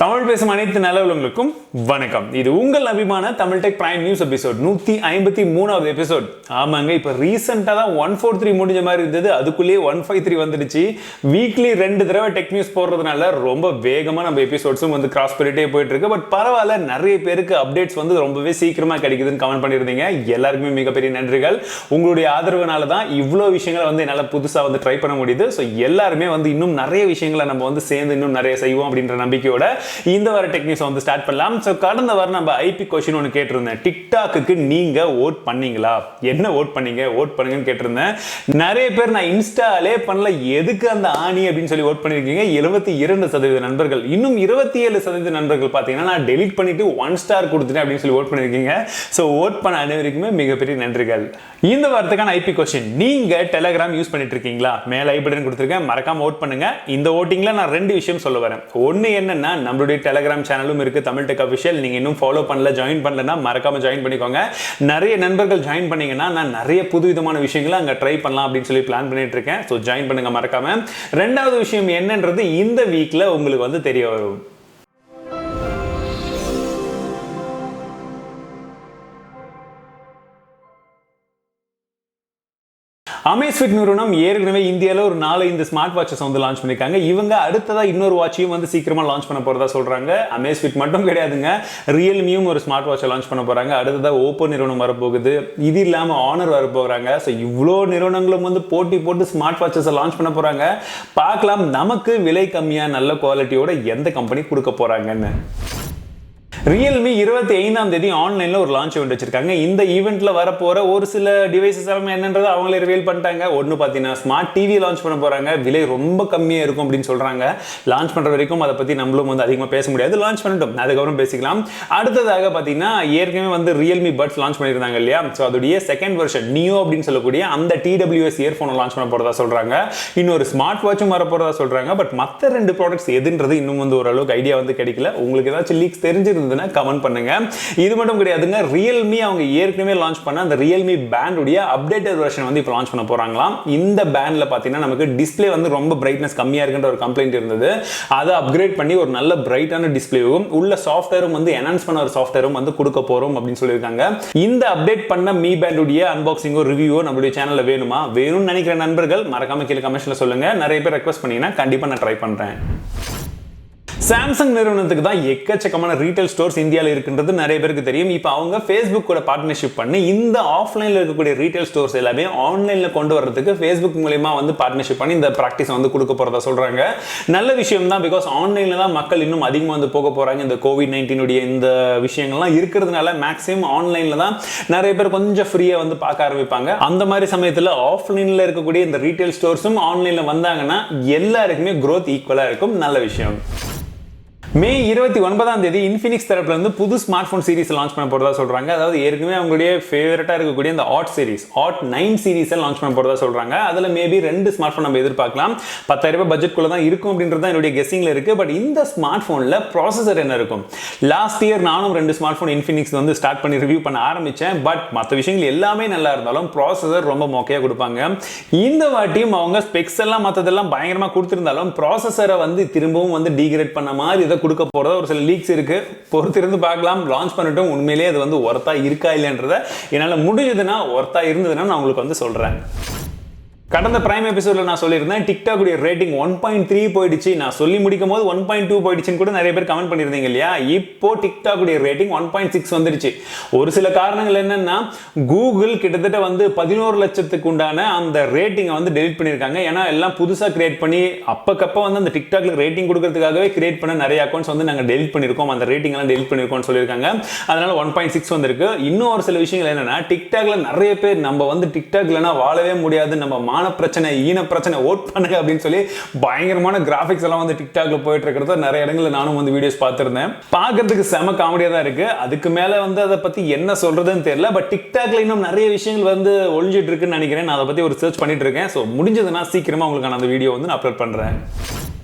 தமிழ் பேசும் அனைத்து நல்லவங்களுக்கும் வணக்கம். இது உங்கள் அபிமான Tamil tech prime news episode 153வது எபிசோட். ஆமாங்க, இப்போ ரீசெண்டாக தான் 143 முடிஞ்ச மாதிரி இருந்தது, அதுக்குள்ளேயே 153 வந்துடுச்சு. வீக்லி 2 தடவை டெக் நியூஸ் போடுறதுனால ரொம்ப வேகமாக நம்ம எபிசோட்ஸும் வந்து கிராஸ் பண்ணிட்டே போயிட்டு இருக்கு. பட் பரவாயில்ல, நிறைய பேருக்கு அப்டேட்ஸ் வந்து ரொம்பவே சீக்கிரமாக கிடைக்குதுன்னு கமெண்ட் பண்ணியிருந்தீங்க. எல்லாருக்குமே மிகப்பெரிய நன்றிகள். உங்களுடைய ஆதரவுனால தான் இவ்வளோ விஷயங்களை வந்து என்னால் புதுசாக வந்து ட்ரை பண்ண முடியுது. ஸோ எல்லாருமே வந்து இன்னும் நிறைய விஷயங்களை நம்ம வந்து சேர்ந்து இன்னும் நிறைய செய்வோம் அப்படின்ற நம்பிக்கையோட இந்த வார டெக் நியூஸ் வந்து ஸ்டார்ட் பண்ணலாம். சோ கடந்த வாரம் நம்ம ஐபி क्वेश्चन ஒன்னு கேட்டிருந்தேன். டிக்டாக்கு நீங்க ஓட் பண்ணீங்களா? என்ன ஓட் பண்ணீங்க? ஓட் பண்ணுங்கன்னு கேட்டிருந்தேன். நிறைய பேர் நான் இன்ஸ்டாலே பண்ணல, எதுக்கு அந்த ஆணி அப்படின்னு சொல்லி ஓட் பண்ணிருக்கீங்க. 72% நண்பர்கள். இன்னும் 27% நண்பர்கள் பாத்தீங்கன்னா நான் டெலீட் பண்ணிட்டு 1 ஸ்டார் கொடுத்துட்டேன் அப்படின்னு சொல்லி ஓட் பண்ணிருக்கீங்க. சோ ஓட் பண்ண அனைவருக்குமே மிகப்பெரிய நன்றிகள். இந்த வாரத்துக்கான ஐபி क्वेश्चन, நீங்க டெலிகிராம் யூஸ் பண்ணிட்டு இருக்கீங்களா? மேல ஐ பட்டன் கொடுத்திருக்கேன், மறக்காம ஓட் பண்ணுங்க. இந்த ஓட்டிங்ல நான் 2 விஷயம் சொல்ல வரேன். ஒன்னு என்னன்னா, நம்மளுடைய டெலிகிராம் சேனலும் இருக்கு, தமிழ் டெக் அபிஷியல். நீங்க இன்னும் ஃபாலோ பண்ணல, ஜாயின் பண்ணலன்னா மறக்காம ஜாயின் பண்ணிக்கோங்க. நிறைய நண்பர்கள் ஜாயின் பண்ணீங்கன்னா நான் நிறைய புதுவிதமான விஷயங்களை அங்க ட்ரை பண்ணலாம் அப்படின்னு சொல்லி பிளான் பண்ணிட்டு இருக்கேன். ஸோ ஜாயின் பண்ணுங்க மறக்காம. ரெண்டாவது விஷயம் என்னன்றது இந்த வீக்ல உங்களுக்கு வந்து தெரிய வரும். அமேஸ்ஃபிட் நிறுவனம் ஏற்கனவே இந்தியாவில் ஒரு 4-5 ஸ்மார்ட் வாட்சஸ் வந்து லான்ச் பண்ணிருக்காங்க. இவங்க அடுத்ததா இன்னொரு வாட்சையும் வந்து சீக்கிரமா லான்ச் பண்ண போறதா சொல்றாங்க. அமேஸ்ஃபிட் மட்டும் கிடையாதுங்க, ரியல்மியும் ஒரு ஸ்மார்ட் வாட்சை லான்ச் பண்ண போறாங்க. அடுத்ததா ஓப்போ நிறுவனம் வரப்போகுது. இது இல்லாம ஆனர் வர போறாங்க. ஸோ இவ்வளோ நிறுவனங்களும் வந்து போட்டி போட்டு ஸ்மார்ட் வாட்சஸை லான்ச் பண்ண போறாங்க. பார்க்கலாம் நமக்கு விலை கம்மியா நல்ல குவாலிட்டியோட எந்த கம்பெனி கொடுக்க போறாங்கன்னு. ரியல்மி 25ஆம் தேதி ஆன்லைன்ல ஒரு லான்ச் ஈவென்ட் வச்சிருக்காங்க. இந்த ஈவென்ட்ல வரப்போற ஒரு சில டிவைசஸ் எல்லாம் என்னன்றது அவங்களே ரிவீல் பண்ணிட்டாங்க. ஒன்னு பாத்தீங்கன்னா ஸ்மார்ட் டிவி லான்ச் பண்ண போறாங்க. விலை ரொம்ப கம்மியா இருக்கும் அப்படின்னு சொல்றாங்க. லான்ச் பண்ற வரைக்கும் அதை பத்தி நம்மளும் வந்து அதிகமா பேச முடியாது. லான்ச் பண்ணிட்டோம், அதுக்கப்புறம் பேசிக்கலாம். அடுத்ததாக பாத்தீங்கன்னா ஏற்கனவே வந்து ரியல்மி பட்ஸ் லான்ச் பண்ணிருந்தாங்க இல்லையா? ஸோ அதோடைய செகண்ட் வெர்ஷன் நியோ அப்படின்னு சொல்லக்கூடிய அந்த TWS இயர்போன் லான்ச் பண்ண போறதா சொல்றாங்க. இன்னொரு ஸ்மார்ட் வாட்சும் வர போறதா சொல்றாங்க. பட் மற்ற 2 ப்ராடக்ட்ஸ் எதுன்றது இன்னும் வந்து ஓரளவுக்கு ஐடியா வந்து கிடைக்கல. உங்களுக்கு ஏதாச்சும் லீக்ஸ் தெரிஞ்சிருந்தது கமெண்ட் பண்ணுங்க. இது மட்டும் கிடையாதுங்க, ரியல்மி அவங்க ஏற்கனவே லான்ச் பண்ண அந்த ரியல்மி பேண்ட் உடைய அப்டேட்டட் வெர்ஷன் வந்து இப்போ லான்ச் பண்ண போறாங்களாம். இந்த பேண்ட்ல பாத்தீங்கன்னா நமக்கு டிஸ்ப்ளே வந்து ரொம்ப பிரைட்னஸ் கம்மியா இருக்குன்ற ஒரு கம்ப்ளைண்ட் இருந்தது. அதை அப்கிரேட் பண்ணி ஒரு நல்ல பிரைட்டான டிஸ்ப்ளேவும் உள்ள சாஃப்ட்வேரும் வந்து என்ஹான்ஸ் பண்ண ஒரு சாஃப்ட்வேரும் வந்து கொடுக்க போறோம் அப்படின்னு சொல்லியிருக்காங்க. இந்த அப்டேட் பண்ண மீ பேண்ட் உடைய அன்பாக்சிங்கோ ரிவ்யூவோ நம்மளுடைய சேனல்ல வேணும்னு நினைக்கிற நண்பர்கள் மறக்காம கீழே கமெண்ட்ஸ்ல சொல்லுங்க. நிறைய பேர் ரெக்வெஸ்ட் பண்ணீங்கன்னா கண்டிப்பா நான் ட்ரை பண்றேன். சாம்சங் நிறுவனத்துக்கு தான் எக்கச்சக்கமான ரீட்டைல் ஸ்டோர்ஸ் இந்தியாவில் இருக்குன்றது நிறைய பேருக்கு தெரியும். இப்போ அவங்க ஃபேஸ்புக் கூட பார்ட்னர்ஷிப் பண்ணி இந்த ஆஃப்லைனில் இருக்கக்கூடிய ரீட்டைல் ஸ்டோர்ஸ் எல்லாமே ஆன்லைனில் கொண்டு வரதுக்கு ஃபேஸ்புக் மூலமா வந்து பார்ட்னர்ஷிப் பண்ணி இந்த ப்ராக்டிஸ் வந்து கொடுக்க போறதா சொல்றாங்க. நல்ல விஷயம் தான். பிகாஸ் ஆன்லைனில் தான் மக்கள் இன்னும் அதிகமாக வந்து போக போறாங்க. இந்த COVID-19 இந்த விஷயங்கள்லாம் இருக்கிறதுனால மேக்ஸிமம் ஆன்லைனில் தான் நிறைய பேர் கொஞ்சம் ஃப்ரீயாக வந்து பார்க்க ஆரம்பிப்பாங்க. அந்த மாதிரி சமயத்தில் ஆஃப்லைனில் இருக்கக்கூடிய இந்த ரீட்டைல் ஸ்டோர்ஸும் ஆன்லைனில் வந்தாங்கன்னா எல்லாருக்குமே growth ஈக்குவலாக இருக்கும். நல்ல விஷயம். மே 29ஆம் தேதி இன்ஃபினிக்ஸ் தரப்புல இருந்து புது ஸ்மார்ட் போன் சீரிஸ் லான்ச் பண்ண போறதா சொல்றாங்க. அதாவது ஏற்கனவே அவங்களுடைய ஃபேவரட்டா இருக்கக்கூடிய இந்த ஆட் சீரிஸ் ஆட் 9 சீரிஸை லான்ச் பண்ண போறதா சொல்றாங்க. அதுல மேபி 2 ஸ்மார்ட் போன் நம்ம எதிர்பார்க்கலாம். 10,000 ரூபாய் பட்ஜெட் குள்ள தான் இருக்கும் அப்படின்றது தான் என்னுடைய கெஸ்ஸிங்ல இருக்கு. பட் இந்த ஸ்மார்ட் போன்ல ப்ராசஸர் என்ன இருக்கும்? லாஸ்ட் இயர் நானும் 2 ஸ்மார்ட் போன் இன்ஃபினிக்ஸ் வந்து ஸ்டார்ட் பண்ணி ரிவ்யூ பண்ண ஆரம்பிச்சேன். பட் மற்ற விஷயங்கள் எல்லாமே நல்லா இருந்தாலும் ப்ராசஸர் ரொம்ப மொக்கையா கொடுப்பாங்க. இந்த வாட்டியும் அவங்க ஸ்பெக்ஸ் எல்லாம் மற்றதெல்லாம் பயங்கரமா கொடுத்திருந்தாலும் ப்ராசஸரை வந்து திரும்பவும் வந்து டீக்ரேட் பண்ண மாதிரி கொடுக்க போறதா ஒரு சில லீக்ஸ் இருக்கு. பொறுத்திருந்து பார்க்கலாம். லான்ச் பண்ணிட்டோம், உண்மையிலேயே அது வந்து ஒர்த்தா இருக்கா இல்லைன்றத என்னால முடிஞ்சதுன்னா ஒர்த்தா இருந்ததுன்னா நான் உங்களுக்கு வந்து சொல்றேன். கடந்த பிரைம் எபிசோட்ல நான் சொல்லியிருந்தேன் டிக்டாக் உடைய ரேட்டிங் 1.3 போயிடுச்சு. நான் சொல்லி முடிக்கும் போது 1.2 போயிடுச்சுன்னு கூட நிறைய பேர் கமெண்ட் பண்ணியிருந்தீங்க இல்லையா? இப்போ டிக்டாக் உடைய ரேட்டிங் 1.6 வந்துடுச்சு. ஒரு சில காரணங்கள் என்னன்னா, கூகுள் கிட்டத்தட்ட வந்து 11 லட்சத்துக்கு உண்டான அந்த ரேட்டிங்கை வந்து டெலிட் பண்ணியிருக்காங்க. ஏன்னா எல்லாம் புதுசாக கிரியேட் பண்ணி அப்பக்கப்போ வந்து அந்த டிக்டாக்ல ரேட்டிங் கொடுக்கறதுக்காகவே கிரியேட் பண்ண நிறைய அக்கௌண்ட்ஸ் வந்து நாங்கள் டெலிட் பண்ணியிருக்கோம். அந்த ரேட்டிங் எல்லாம் டெலிட் பண்ணியிருக்கோம்னு சொல்லியிருக்காங்க. அதனால 1.6 வந்திருக்கு. இன்னும் ஒரு சில விஷயங்கள் என்னன்னா, டிக்டாக்ல நிறைய பேர் நம்ம வந்து டிக்டாக்லனா வாழவே முடியாது, நம்ம பிரச்சனை ஈன பிரச்சனை ஓட் பண்ணுங்க அப்படின்னு சொல்லி பயங்கரமான கிராபிக்ஸ் எல்லாம் வந்து டிக்டாக்ல போயிட்டு இருக்கிறத நிறைய இடங்கள்ல நானும் வந்து வீடியோஸ் பார்த்திருந்தேன். பார்க்கிறதுக்கு செம காமெடியா தான் இருக்கு. அதுக்கு மேல வந்து அதை பத்தி என்ன சொல்றதுன்னு தெரியல. பட் டிக்டாக்ல இன்னும் நிறைய விஷயங்கள் வந்து ஒளிஞ்சிட்டு இருக்குன்னு நினைக்கிறேன். நான் அதை பத்தி ஒரு சர்ச் பண்ணிட்டு இருக்கேன். ஸோ முடிஞ்சதுன்னா சீக்கிரமா உங்களுக்கு அந்த வீடியோ வந்து நான் அப்லோட் பண்றேன்.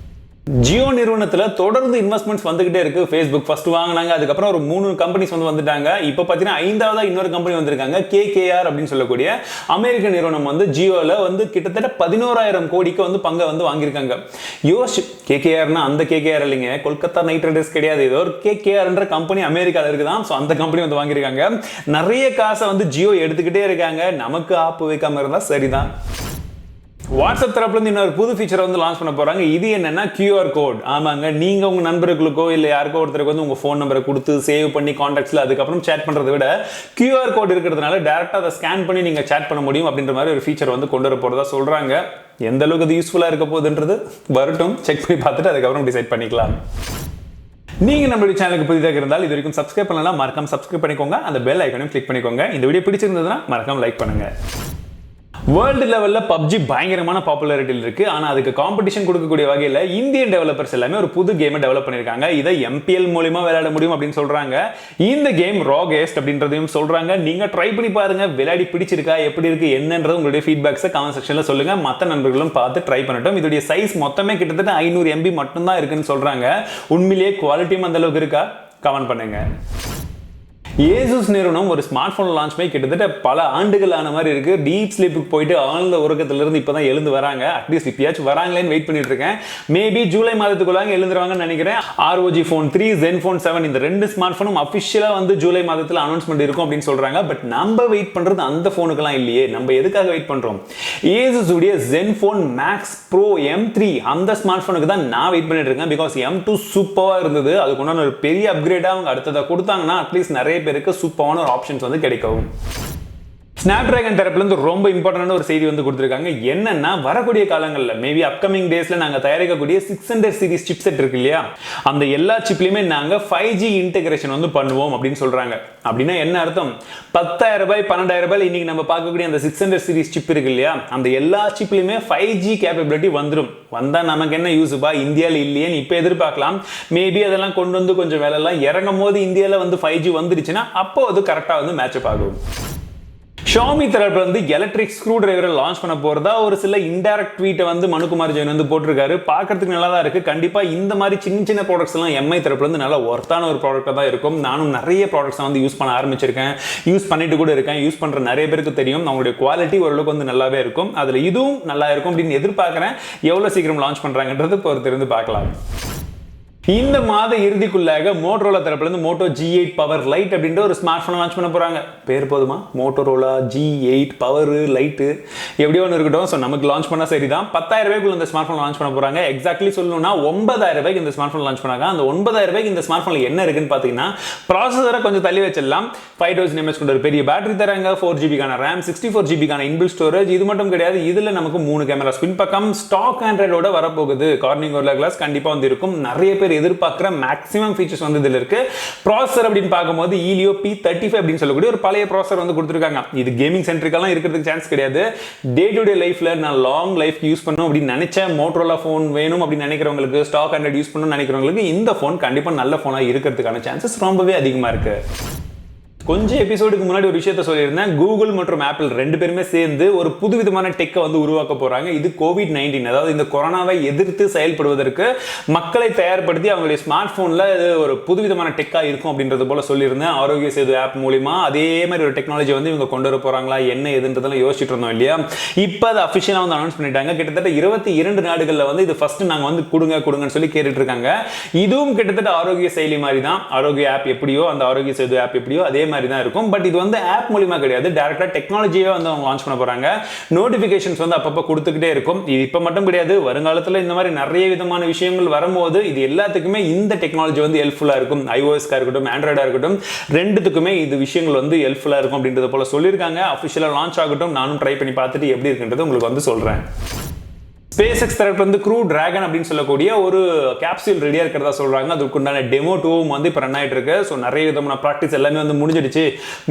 ஜியோ நிறுவனத்துல தொடர்ந்து இன்வெஸ்ட்மெண்ட்ஸ் வந்துகிட்டே இருக்கு. Facebook ஃபர்ஸ்ட் வாங்குனாங்க, அதுக்கப்புறம் ஒரு 3 கம்பெனிஸ் வந்துட்டாங்க. இப்போ பார்த்தீங்கன்னா 5ஆவதா இன்னொரு கம்பெனி வந்திருக்காங்க. KKR அப்படின்னு சொல்லக்கூடிய அமெரிக்க நிறுவனம் ஜியோல கிட்டத்தட்ட 11,000 கோடிக்கு பங்கை வாங்கியிருக்காங்க. யோசிச்சு, KKRனா அந்த KKR இல்லைங்க, கொல்கத்தா நைட் ரைடர்ஸ் கிடையாது. ஏதோ ஒரு KKRன்ற கம்பெனி அமெரிக்கால இருக்குதான். ஸோ அந்த கம்பெனி வாங்கியிருக்காங்க. நிறைய காசை ஜியோ எடுத்துக்கிட்டே இருக்காங்க. நமக்கு ஆப்பு வைக்காம இருந்தா சரிதான். வாட்ஸ்அப் தரப்புல இன்னொரு புது ஃபீச்சர் லான்ச் பண்ண போறாங்க. இது என்னன்னா QR கோட். ஆமாங்க, நீங்க உங்க நண்பர்களுக்கோ இல்ல யாருக்கோ ஒருத்தருக்கு உங்க ஃபோன் நம்பரை கொடுத்து சேவ் பண்ணி கான்டாக்ட்ஸ்ல அதுக்கப்புறம் சேட் பண்றதை விட QR கோட் இருக்கிறதுனால டைரக்டா அதை ஸ்கேன் பண்ணி நீங்க சேட் பண்ண முடியும் அப்படின்ற மாதிரி ஒரு ஃபீச்சர் கொண்டு வர போறதா சொல்றாங்க. எந்த அளவுக்கு அது யூஸ்ஃபுல்லா இருக்க போகுதுன்றது வரட்டும், செக் பண்ணி பார்த்துட்டு அதுக்கப்புறம் டிசைட் பண்ணிக்கலாம். நீங்க நம்மளுடைய சேனலுக்கு புதிதாக இருந்தால் இது வரைக்கும் சப்ஸ்கிரைப் பண்ணலாம், மறக்காம சப்ஸ்கிரைப் பண்ணிக்கோங்க. அந்த பெல் ஐகானையும் கிளிக் பண்ணிக்கோங்க. இந்த வீடியோ பிடிச்சிருந்ததுன்னா மறக்காம லைக் பண்ணுங்க. வேர்ல்டு லெவலில் PUBG பயங்கரமான பாப்புலாரிட்டியில் இருக்கு. ஆனால் அதுக்கு காம்படிஷன் கொடுக்கக்கூடிய வகையில் இந்தியன் டெவலப்பர்ஸ் எல்லாமே ஒரு புது கேமை டெவலப் பண்ணியிருக்காங்க. இதை MPL மூலியமா விளையாட முடியும் அப்படின்னு சொல்றாங்க. இந்த கேம் ROG அப்படின்றதையும் சொல்றாங்க. நீங்க ட்ரை பண்ணி பாருங்க, விளையாடி பிடிச்சிருக்கா, எப்படி இருக்கு என்னன்றது உங்களுடைய ஃபீட்பேக்ஸை கமெண்ட் செக்ஷன்ல சொல்லுங்க. மற்ற நண்பர்களும் பார்த்து ட்ரை பண்ணட்டும். இதோடைய சைஸ் மொத்தமே கிட்டத்தட்ட 500 MB மட்டும் தான் இருக்குன்னு சொல்றாங்க. உண்மையிலேயே குவாலிட்டியும் அந்த அளவுக்கு இருக்கா? கமெண்ட் பண்ணுங்க. Asus நிறுவனம் ஒரு ஸ்மார்ட் போன் லான்ச் பண்ணி கிட்டத்தட்ட பல ஆண்டுகள் ஆன மாதிரி இருக்கு. டீப் ஸ்லீப்புக்கு போயிட்டு ஆழ்ந்த உறக்கத்திலிருந்து இப்பதான் எழுந்து வராங்க. அட்லீஸ்ட் இப்பயாச்சும் வராங்களேன்னு வெயிட் பண்ணிட்டு இருக்கேன். மேபி ஜூலை மாதத்துக்குள்ளாங்க எழுந்துருவாங்கன்னு நினைக்கிறேன். ROG Phone 3, Zenfone 7 இந்த 2 ஸ்மார்ட் போனும் அபிஷியலா ஜூலை மாதத்துல அனௌன்ஸ்மெண்ட் இருக்கும் அப்படின்னு சொல்றாங்க. பட் நம்ம வெயிட் பண்றது அந்த போனுக்கெல்லாம் இல்லையே. நம்ம எதுக்காக வெயிட் பண்றோம்? Asus உடைய Zenfone Max Pro M3 அந்த ஸ்மார்ட் போனுக்கு தான் நான் வெயிட் பண்ணிட்டு இருக்கேன். பிகாஸ் M2 சூப்பரா இருந்தது. அதுக்கு உண்டான ஒரு பெரிய அப்கிரேடா அவங்க அடுத்ததை கொடுத்தாங்கன்னா அட்லீஸ்ட் நிறைய பேருக்கு சூப்பரான ஒரு ஆப்ஷன்ஸ் கிடைக்கும். Snapdragon தரப்புல ரொம்ப இம்பார்ட்டன்டான ஒரு செய்தி கொடுத்திருக்காங்க. என்னன்னா வரக்கூடிய காலங்களில் மேபி அப்கமிங் டேஸ்ல நாங்க தயாரிக்கக்கூடிய 600 சீரிஸ் சிப்செட் இருக்கு இல்லையா, அந்த எல்லா சிப்லயுமே நாங்க 5G இன்டகிரேஷன் பண்ணுவோம் அப்படின்னு சொல்றாங்க. அப்படின்னா என்ன அர்த்தம்? 10,000 ரூபாய் 12,000 ரூபாய் இன்னைக்கு நம்ம பார்க்கக்கூடிய அந்த 600 சீரிஸ் சிப் இருக்கு இல்லையா, அந்த எல்லா சிப்லயுமே 5G கேப்பபிலிட்டி வந்துடும். வந்தா நமக்கு என்ன யூஸ்பா, இந்தியாவில் இல்லையே இப்ப எதிர்பார்க்கலாம். மேபி அதெல்லாம் கொண்டு கொஞ்சம் வேலை எல்லாம் இறங்கும் போது இந்தியாவில் 5G வந்துருச்சுன்னா அப்போ அது கரெக்டா மேட்சப் ஆகும். Xiaomi தரப்புல எலக்ட்ரிக் ஸ்க்ரூ டிரைவரை லான்ச் பண்ண போறதா ஒரு சில இன்டைரக்ட் ட்வீட்டை மனுகுமார் ஜெயின் போட்டிருக்காரு. பார்க்கறதுக்கு நல்லா தான் இருக்கு. கண்டிப்பா இந்த மாதிரி சின்ன ப்ராடக்ட்ஸ் எல்லாம் MI தரப்புல நல்லா ஒர்த்தான ஒரு ப்ராடக்டா தான் இருக்கும். நானும் நிறைய ப்ராடக்ட்ஸ் யூஸ் பண்ண ஆரம்பிச்சிருக்கேன், யூஸ் பண்ணிட்டு கூட இருக்கேன். யூஸ் பண்ற நிறைய பேருக்கு தெரியும் அவங்களுடைய குவாலிட்டி ஓரளவுக்கு நல்லாவே இருக்கும். அதுல இதுவும் நல்லா இருக்கும் அப்படின்னு எதிர்பார்க்கிறேன். எவ்வளவு சீக்கிரம் லான்ச் பண்றாங்கன்றது பொறுத்திருந்து பார்க்கலாம். இந்த மாத இறுதிக்குள்ளாக மோட்டோரோலா தரப்புல Moto G8 பவர் லைட் அப்படின்ற ஒரு ஸ்மார்ட் போன் லான்ச் பண்ண போறாங்க. பேர் போதுமா? மோட்டோரோலா G8 பவர் லைட் எப்படியோ ஒன்று இருக்கட்டும். ஸோ நமக்கு லான்ச் பண்ணா சரிதான். 10,000 ரூபாய்க்குள்ள இந்த ஸ்மார்ட் போன் லான்ச் பண்ண போறாங்க. எக்ஸாக்ட்லி சொல்லணும்னா 9,000 ரூபாய்க்கு இந்த ஸ்மார்ட் போன் லான்ச் பண்ணாங்க. அந்த 9,000 ரூபாய்க்கு இந்த ஸ்மார்ட் போன்ல என்ன இருக்குன்னு பாத்தீங்கன்னா, ப்ராசஸரை கொஞ்சம் தள்ளி வச்சிடலாம். 5000 mAh கொண்ட ஒரு பெரிய பேட்டரி தராங்க. 4GB RAM, 64GB inbuilt storage. இது மட்டும் கிடையாது, இதுல நமக்கு 3 கேமராஸ் பின்பக்கம் ஸ்டாக் ஆண்ட்ராய்டோட வரப்போகுது. கார்னிங் கோரில்லா கிளாஸ் கண்டிப்பா இருக்கும். நிறைய பேர் எதிர்பார்க்கிற மேக்ஸிமம் ஃபீச்சர்ஸ் இதுல இருக்கு. ப்ராசஸர் அப்படின்னு பார்க்கும்போது Helio P35 அப்படின்னு சொல்லக்கூடிய ஒரு பழைய ப்ராசஸர் கொடுத்திருக்காங்க. இது கேமிங் சென்ட்ரிக்கெல்லாம் இருக்கிறதுக்கு சான்ஸ் கிடையாது. டே டு டே லைஃப்ல நான் லாங் லைஃப் யூஸ் பண்ணணும் அப்படின்னு நினைச்ச மோட்டோரோலா ஃபோன் வேணும் அப்படின்னு நினைக்கிறவங்களுக்கு, ஸ்டாக் ஆண்ட்ராய்டு யூஸ் பண்ணணும்னு நினைக்கிறவங்களுக்கு இந்த ஃபோன் கண்டிப்பா நல்ல ஃபோனா இருக்கிறதுக்கான சான்சஸ் ரொம்பவே அதிகமா இருக்கு. கொஞ்சம் எபிசோடுக்கு முன்னாடி ஒரு விஷயத்தை சொல்லியிருந்தேன். கூகுள் மற்றும் ஆப்பிள் ரெண்டு பேருமே சேர்ந்து ஒரு புதுவிதமான டெக்கை உருவாக்க போறாங்க. இது COVID-19, அதாவது இந்த கொரோனாவை எதிர்த்து செயல்படுவதற்கு மக்களை தயார்படுத்தி அவங்களுடைய ஸ்மார்ட் போன்ல ஒரு புதுவிதமான டெக்கா இருக்கும் அப்படின்றது போல சொல்லியிருந்தேன். ஆரோக்கிய சேது ஆப் மூலியமா அதே மாதிரி ஒரு டெக்னாலஜி இவங்க கொண்டு வர போறாங்களா என்ன எதுன்றதெல்லாம் யோசிச்சுட்டு இருந்தோம் இல்லையா. இப்போ அதை அஃபிஷியலா அனௌன்ஸ் பண்ணிட்டாங்க. கிட்டத்தட்ட 22 நாடுகள்ல இது ஃபர்ஸ்ட் நாங்க கொடுங்கன்னு சொல்லி கேட்டுட்டு இருக்காங்க. இதுவும் கிட்டத்தட்ட ஆரோக்கிய செயலி மாதிரி தான். ஆரோக்கிய ஆப் எப்படியோ அந்த ஆரோக்கிய சேது ஆப் எப்படியோ அதே மாதிரி தான் இருக்கும். பட் இது ஆப் மூலமா கிடையாது, டைரக்டா டெக்னாலஜியே அவங்க லான்ச் பண்ண போறாங்க. நோட்டிபிகேஷன்ஸ் அப்பப்ப கொடுத்துக்கிட்டே இருக்கும். இது இப்ப மட்டும் கிடையாது, வருங்காலத்துல இந்த மாதிரி நிறைய விதமான விஷயங்கள் வரும்போது இது எல்லாத்துக்குமே இந்த டெக்னாலஜி ஹெல்ப்ஃபுல்லா இருக்கும். iOS-கா இருக்கட்டும், ஆண்ட்ராய்டா இருக்கட்டும், ரெண்டுத்துக்குமே இது விஷயங்கள் ஹெல்ப்ஃபுல்லா இருக்கும் அப்படின்றது போல சொல்லியிருக்காங்க. அஃபிஷியலா லான்ச் ஆகட்டும், நானும் ட்ரை பண்ணி பார்த்துட்டு எப்படி இருக்குன்றது உங்களுக்கு சொல்றேன். SpaceX தரப்புல Crew Dragon அப்படின்னு சொல்லக்கூடிய ஒரு கேப்சூல் ரெடியா இருக்கிறதா சொல்றாங்க. அதுக்குண்டான டெமோ 2 இப்போ ரன் ஆயிட்டு இருக்கு. ஸோ நிறைய விதமான ப்ராக்டிஸ் எல்லாமே முடிஞ்சிடுச்சு.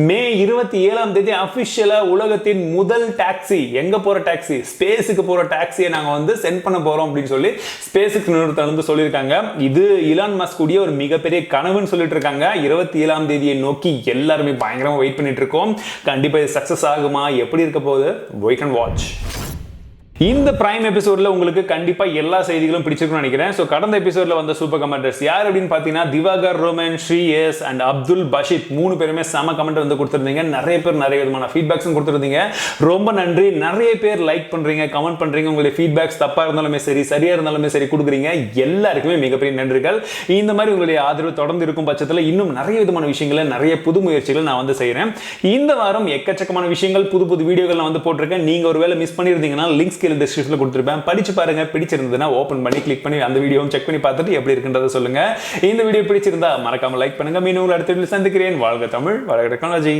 மே 27ஆம் தேதி அஃபிஷியலா உலகத்தின் முதல் டாக்ஸி, எங்க போற டாக்ஸி, ஸ்பேஸுக்கு போற டாக்ஸியை நாங்க சென்ட் பண்ண போறோம் அப்படின்னு சொல்லி SpaceX நிறுவனத்தை சொல்லியிருக்காங்க. இது இலான் மஸ்க் உடைய ஒரு மிகப்பெரிய கனவுன்னு சொல்லிட்டு இருக்காங்க. 27ஆம் தேதியை நோக்கி எல்லாருமே பயங்கரமா வெயிட் பண்ணிட்டு இருக்கோம். கண்டிப்பா இது சக்சஸ் ஆகுமா, எப்படி இருக்க போகுது, we can watch. இந்த பிரைம் எபிசோட்ல உங்களுக்கு கண்டிப்பா எல்லா செய்திகளும் பிடிச்சிருக்கும்னு நினைக்கிறேன். சோ கடந்த எபிசோட்ல வந்த சூப்பர் கமெண்டர்ஸ் யார் அப்படின்னு பாத்தீங்கன்னா Diwakar, Roman, Sri S and Abdul Basheed 3 பேருமே செம கமெண்ட் வந்து கொடுத்திருந்தீங்க. நிறைய பேர் நிறைய விதமான ஃபீட்பேக்ஸும் கொடுத்திருந்தீங்க. ரொம்ப நன்றி. நிறைய பேர் லைக் பண்றீங்க, கமெண்ட் பண்றீங்க. உங்களுடைய ஃபீட்பேக்ஸ் தப்பா இருந்தாலுமே சரி, சரியா இருந்தாலுமே சரி கொடுக்குறீங்க. எல்லாருக்குமே மிகப்பெரிய நன்றிகள். இந்த மாதிரி உங்களுடைய ஆதரவு தொடர்ந்து இருக்கும் பட்சத்தில் இன்னும் நிறைய விதமான விஷயங்களை, நிறைய புது முயற்சிகள் நான் வந்து செய்யறேன். இந்த வாரம் எக்கச்சக்கமான விஷயங்கள், புது புது வீடியோகள் நான் வந்து போட்டிருக்கேன். நீங்க ஒருவேளை மிஸ் பண்ணியிருந்தீங்கன்னா லிங்க்ஸ் டிஸ்கிரிப்ஷன்ல கொடுத்திருப்பேன். படிச்சு பாருங்க. பிடிச்சிருந்ததுன்னா ஓபன் பண்ணி கிளிக் பண்ணி அந்த வீடியோவும் செக் பண்ணி பார்த்துட்டு எப்படி இருக்குன்றதை சொல்லுங்க. இந்த வீடியோ பிடிச்சிருந்தா மறக்காம லைக் பண்ணுங்க. மீண்டும் அடுத்த வீடியோவில் சந்திக்கிறேன். வாழ்க தமிழ், வாழ்க டெக்னாலஜி.